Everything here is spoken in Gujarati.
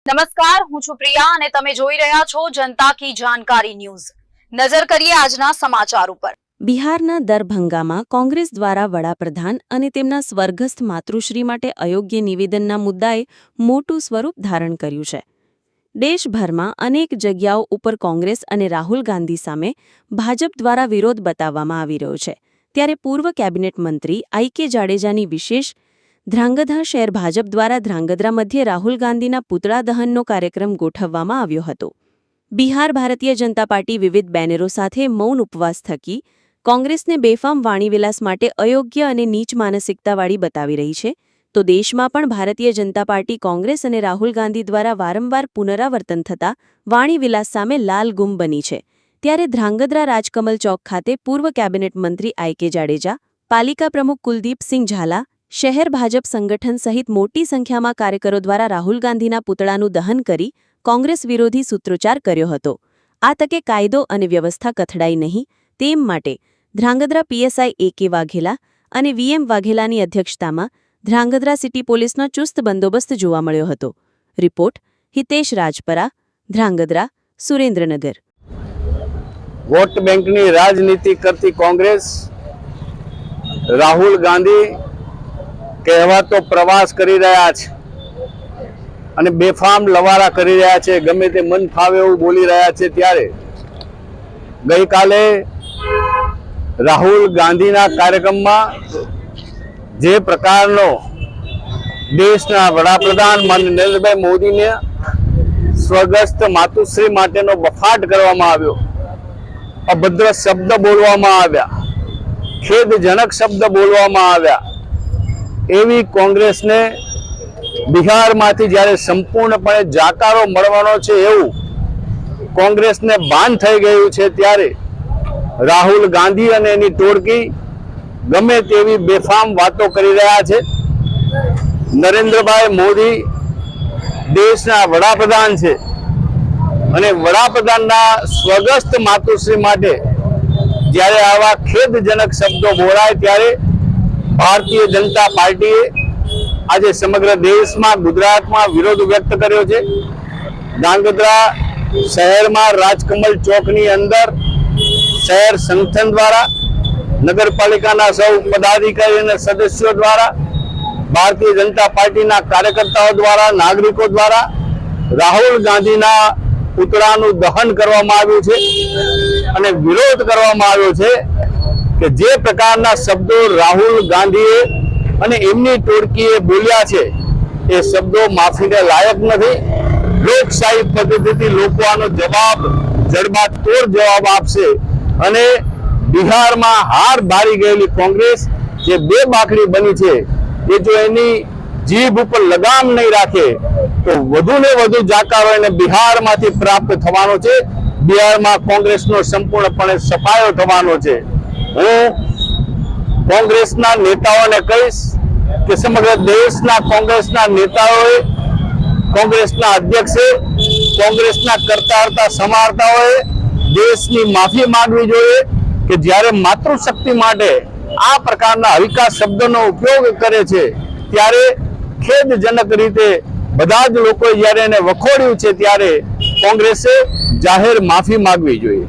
નમસ્કાર, હું છું પ્રિયા અને તમે જોઈ રહ્યા છો જનતા કી જાણકારી ન્યૂઝ। નજર કરીએ આજના સમાચાર ઉપર। બિહારના દરભંગામાં કોંગ્રેસ દ્વારા વડાપ્રધાન અને તેમના સ્વર્ગસ્થ માતૃશ્રી માટે અયોગ્ય નિવેદનના મુદ્દાએ મોટું સ્વરૂપ ધારણ કર્યું છે। દેશભરમાં અનેક જગ્યાઓ ઉપર કોંગ્રેસ અને રાહુલ ગાંધી સામે ભાજપ દ્વારા વિરોધ બતાવવામાં આવી રહ્યો છે। ત્યારે પૂર્વ કેબિનેટ મંત્રી આઈ.કે. જાડેજાની વિશેષ ધ્રાંગધ્રા શહેર ભાજપ દ્વારા ધ્રાંગધ્રા મધ્યે રાહુલ ગાંધીના પુતળા દહનનો કાર્યક્રમ ગોઠવવામાં આવ્યો હતો। બિહાર ભારતીય જનતા પાર્ટી વિવિધ બેનરો સાથે મૌન ઉપવાસ થકી કોંગ્રેસને બેફામ વાણીવિલાસ માટે અયોગ્ય અને નીચ માનસિકતાવાળી બતાવી રહી છે, તો દેશમાં પણ ભારતીય જનતા પાર્ટી કોંગ્રેસ અને રાહુલ ગાંધી દ્વારા વારંવાર પુનરાવર્તન થતા વાણીવિલાસ સામે લાલ ગુમ બની છે। ત્યારે ધ્રાંગધ્રા રાજકમલ ચોક ખાતે પૂર્વ કેબિનેટ મંત્રી આઈ.કે. જાડેજા, પાલિકા પ્રમુખ કુલદીપસિંહ ઝાલા, શહેર ભાજપ સંગઠન સહિત મોટી સંખ્યામાં કાર્યકરો દ્વારા રાહુલ ગાંધીના પુતળાનું દહન કરી કોંગ્રેસ વિરોધી સૂત્રોચ્ચાર કર્યો હતો। આ તકે કાયદો અને વ્યવસ્થા કથળાય નહીં તેમ માટે ધ્રાંગધ્રા પીએસઆઈ એ.કે. વાઘેલા અને વીએમ વાઘેલાની અધ્યક્ષતામાં ધ્રાંગધ્રા સિટી પોલીસનો ચુસ્ત બંદોબસ્ત જોવા મળ્યો હતો। રિપોર્ટ હિતેશ રાજપરા, ધ્રાંગધ્રા, સુરેન્દ્રનગર। વોટ બેંકની રાજનીતિ કરતી કોંગ્રેસ રાહુલ ગાંધી કહેવાતો પ્રવાસ કરી રહ્યા છે અને બેફામ લવારા કરી રહ્યા છે, ગમે તે મન ફાવે એવું બોલી રહ્યા છે। ત્યારે ગઈકાલે રાહુલ ગાંધીના કાર્યક્રમમાં જે પ્રકારનો દેશના વડાપ્રધાન માનનીય નરેન્દ્રભાઈ મોદીને સ્વર્ગસ્થ માતુશ્રી માટેનો બફાટ કરવામાં આવ્યો, અભદ્ર શબ્દ બોલવામાં આવ્યા, ખેદજનક શબ્દ બોલવામાં આવ્યા, એવી કોંગ્રેસને બિહારમાંથી જ્યારે સંપૂર્ણપણે જાકારો મળવાનો છે એવું કોંગ્રેસને ભાન થઈ ગયું છે, ત્યારે રાહુલ ગાંધી અને એની ટોળકી ગમે તેવી બેફામ વાતો કરી રહ્યા છે। નરેન્દ્રભાઈ મોદી દેશના વડાપ્રધાન છે અને વડાપ્રધાનના સ્વર્ગસ્થ માતુશ્રી માટે જ્યારે આવા ખેદજનક શબ્દો બોલાય ત્યારે ભારતીય જનતા પાર્ટીએ આજે સમગ્ર દેશમાં, ગુજરાતમાં વિરોધ વ્યક્ત કર્યો છે। ધ્રાંગધ્રા શહેરમાં રાજકમલ ચોકની અંદર શહેર સંગઠન દ્વારા, નગરપાલિકાના સૌ પદાધિકારી અને સદસ્યો દ્વારા, ભારતીય જનતા પાર્ટીના કાર્યકર્તાઓ દ્વારા, નાગરિકો દ્વારા રાહુલ ગાંધીના પુતળાનું દહન કરવામાં આવ્યું છે અને વિરોધ કરવામાં આવ્યો છે કે જે પ્રકારના શબ્દો રાહુલ ગાંધીએ અને એમની ટોળકીએ બોલ્યા છે એ શબ્દો માફીને લાયક નથી। લોકશાહી પદ્ધતિથી લોકો આનો જવાબ જડબાતોડ જવાબ આપશે અને બિહારમાં હાર ભારી ગયેલી કોંગ્રેસ જે બે બાકડી બની છે, એ જો એની જીભ ઉપર લગામ નહીં રાખે તો વધુ ને વધુ જાકારો એને બિહારમાંથી પ્રાપ્ત થવાનો છે। બિહારમાં કોંગ્રેસનો સંપૂર્ણપણે સફાયો થવાનો છે। હું કોંગ્રેસના નેતાઓને કહીશ કે સમગ્ર દેશના કોંગ્રેસના નેતાઓએ, કોંગ્રેસના અધ્યક્ષે, કોંગ્રેસના કરતા હરતા સમારતાઓએ દેશની માફી માંગવી જોઈએ કે જ્યારે માતૃશક્તિ માટે આ પ્રકારના હલકા શબ્દોનો ઉપયોગ કરે છે ત્યારે ખેદજનક રીતે બધા જ લોકોએ જ્યારે એને વખોડ્યું છે ત્યારે કોંગ્રેસે જાહેર માફી માંગવી જોઈએ।